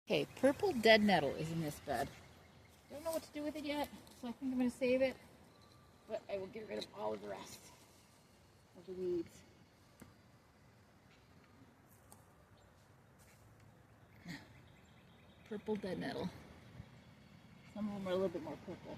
Okay, purple dead nettle is in this bed. Don't know what to do with it yet, so I think I'm going to save it. But I will get rid of all of the rest of the weeds. Purple dead nettle. Some of them are a little bit more purple.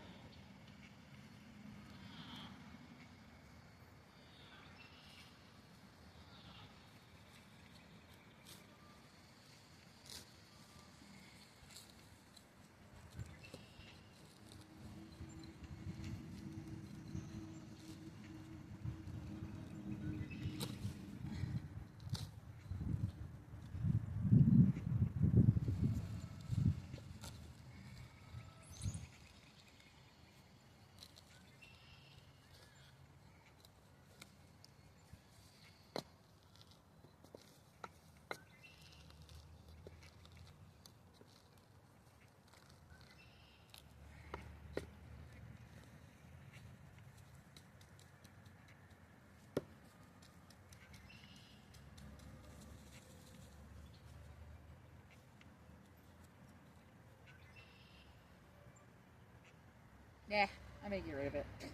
Nah, I'm going to get rid of it. I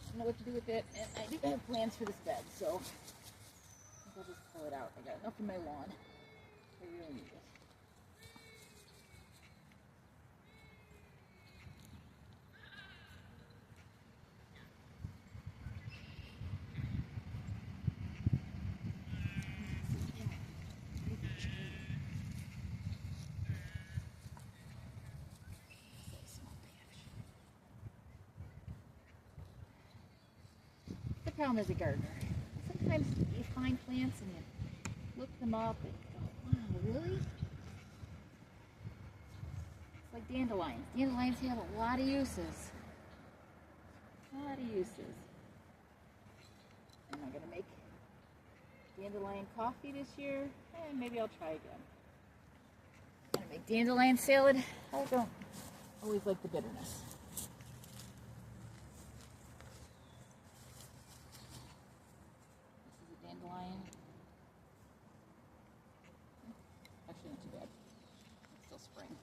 don't know what to do with it, and I do have plans for this bed, so I think I'll just pull it out. I got enough in my lawn. I really need it. The problem as a gardener, sometimes you find plants and you look them up and go, wow, really? It's like dandelions. Dandelions have a lot of uses. A lot of uses. Am I going to make dandelion coffee this year? Maybe I'll try again. I'm going to make dandelion salad. I don't always like the bitterness. Dandelion. Actually, not too bad. It's still spring.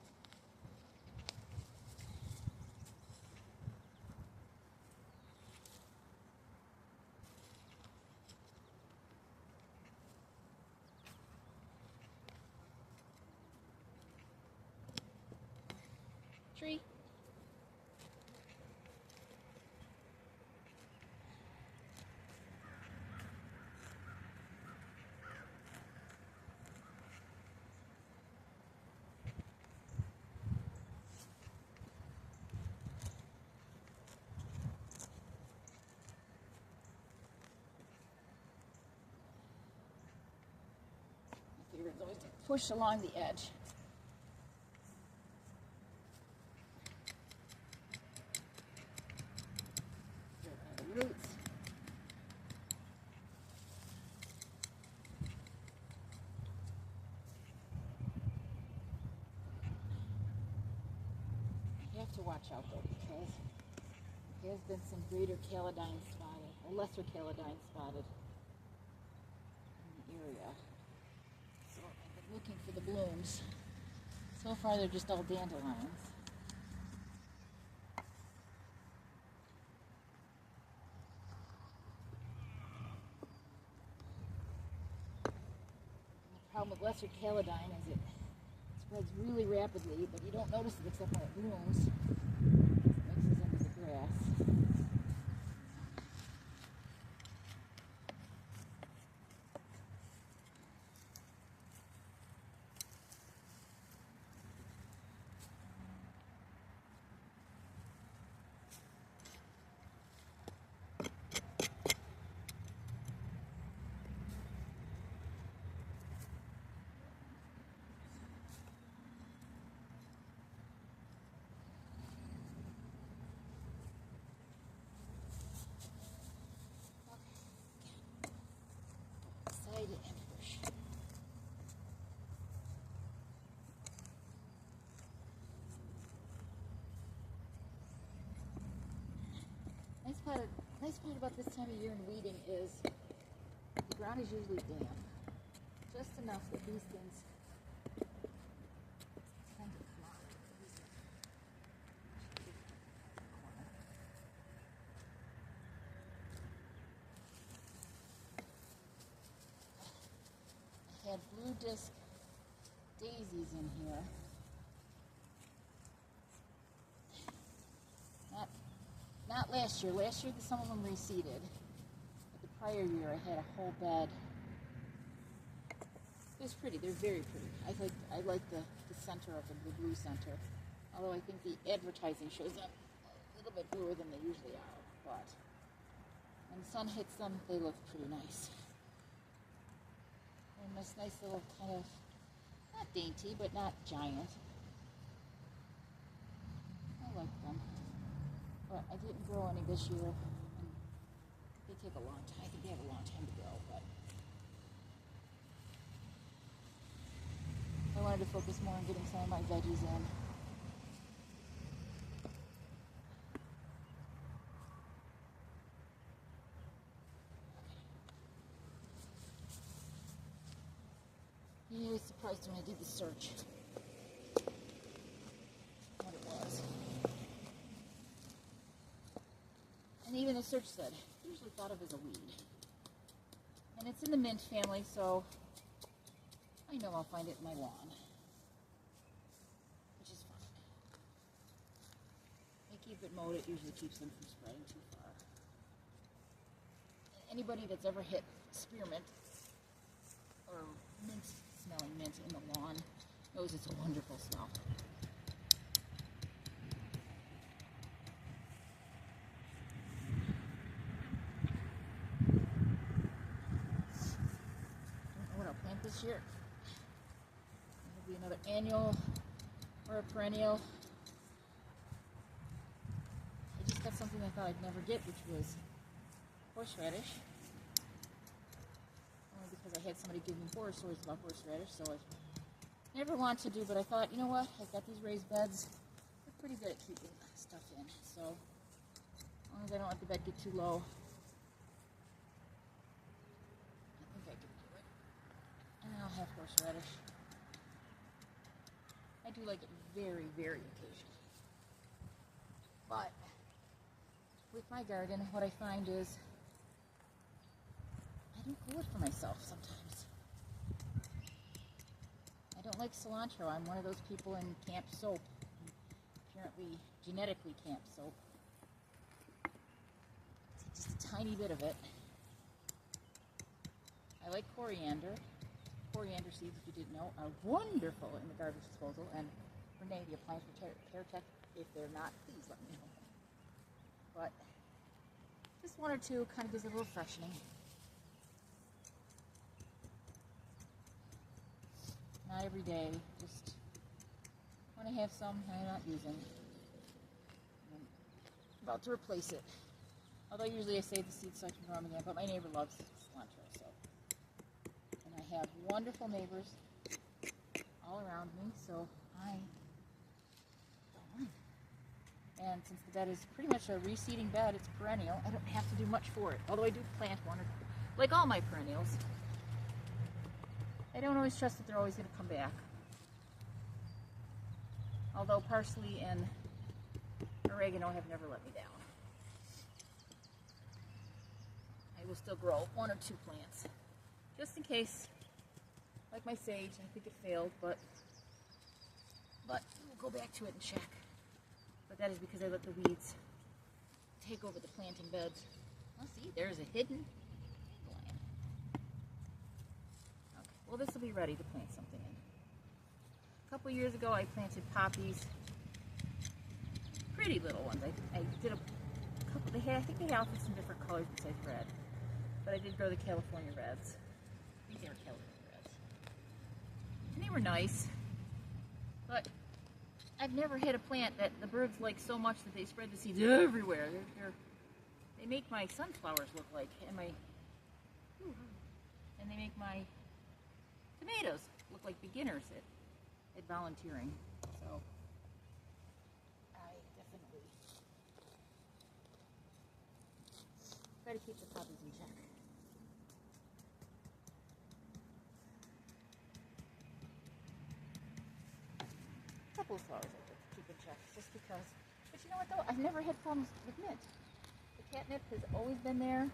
Tree. It's always to push along the edge. The roots. You have to watch out though, because there has been some greater calodine spotted, or lesser calodine spotted in the area. So I've been looking for the blooms. So far they're just all dandelions. And the problem with lesser calodine is it spreads really rapidly, but you don't notice it except when it blooms. It mixes into the grass. And push. Nice part about this time of year in weeding is the ground is usually damp, just enough that these things had blue disc daisies in here. Not last year. Last year some of them reseeded. But the prior year I had a whole bed. It was pretty. They're very pretty. I like the center of them, the blue center. Although I think the advertising shows them a little bit bluer than they usually are. But when the sun hits them, they look pretty nice. And this nice little kind of, not dainty, but not giant. I like them. But I didn't grow any this year. And they take a long time. I think they have a long time to grow. But I wanted to focus more on getting some of my veggies in. I was surprised when I did the search what it was. And even the search said, usually thought of as a weed. And it's in the mint family, so I know I'll find it in my lawn. Which is fine. They keep it mowed, it usually keeps them from spreading too far. And anybody that's ever hit spearmint or mint, smelling mint in the lawn knows it's a wonderful smell. This year. It'll be another annual or a perennial. I just got something I thought I'd never get, which was horseradish. Only because I had somebody give me horror stories about horseradish, so I never want to do, but I thought, you know what, I've got these raised beds. They're pretty good at keeping stuff in, so as long as I don't let the bed get too low, I'll have horseradish. I do like it very, very occasionally. But with my garden, what I find is I don't grow it for myself sometimes. I don't like cilantro. I'm one of those people in camp soap. Apparently, genetically camp soap. Just a tiny bit of it. I like coriander. Coriander seeds, if you didn't know, are wonderful in the garbage disposal. And Renee, the appliance repair tech, if they're not, please let me know. But just one or two kind of gives it a little freshening. Not every day, just when I have some I'm not using. I'm about to replace it. Although usually I save the seeds so I can grow them again, but my neighbor loves cilantro, so. I have wonderful neighbors all around me, so I don't mind. And since the bed is pretty much a reseeding bed, it's perennial, I don't have to do much for it. Although I do plant one, like all my perennials. I don't always trust that they're always going to come back. Although parsley and oregano have never let me down. I will still grow one or two plants. Just in case, like my sage, I think it failed, but we'll go back to it and check. But that is because I let the weeds take over the planting beds. Oh, see, there's a hidden dandelion. Okay, well, this will be ready to plant something in. A couple years ago, I planted poppies, pretty little ones. I did a couple. I think they offered some different colors besides red, but I did grow the California reds. These are California reds. And they were nice, but I've never hit a plant that the birds like so much that they spread the seeds everywhere. They make my sunflowers look like, and they make my tomatoes look like beginners at volunteering. So I definitely try to keep the poppies in check. Couple of flowers I like to keep in check, just because. But you know what though? I've never had problems with mint. The catnip has always been there.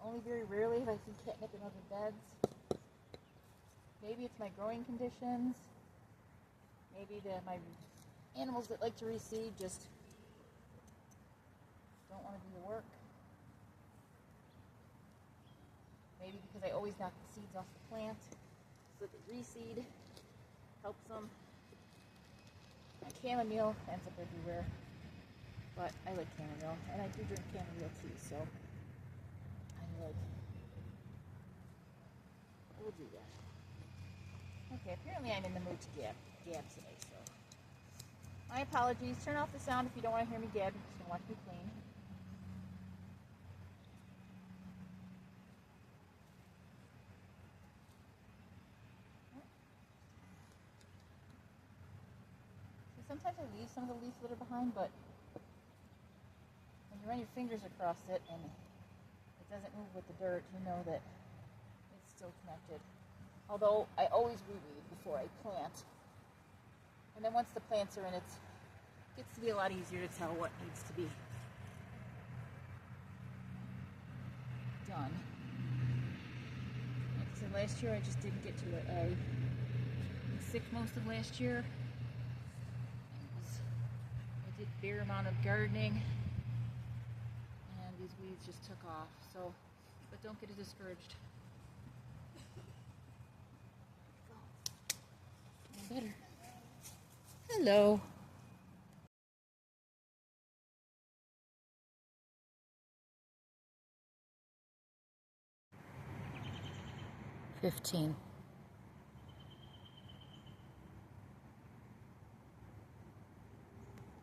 Only very rarely have I seen catnip in other beds. Maybe it's my growing conditions. Maybe my animals that like to reseed just don't want to do the work. Maybe because I always knock the seeds off the plant so that the reseed helps them. My chamomile ends up everywhere, but I like chamomile, and I do drink chamomile tea, so I will do that. Okay, apparently I'm in the mood to gab today, so my apologies. Turn off the sound if you don't want to hear me gab. You just don't watch me clean. So sometimes I leave some of the leaf litter behind, but when you run your fingers across it and it doesn't move with the dirt, you know that it's still connected. Although I always reweed before I plant. And then once the plants are in, it gets to be a lot easier to tell what needs to be done. Like I said, last year I just didn't get to it. I was sick most of last year. I did a fair amount of gardening, and these weeds just took off. So, but don't get discouraged. Better. Hello. 15.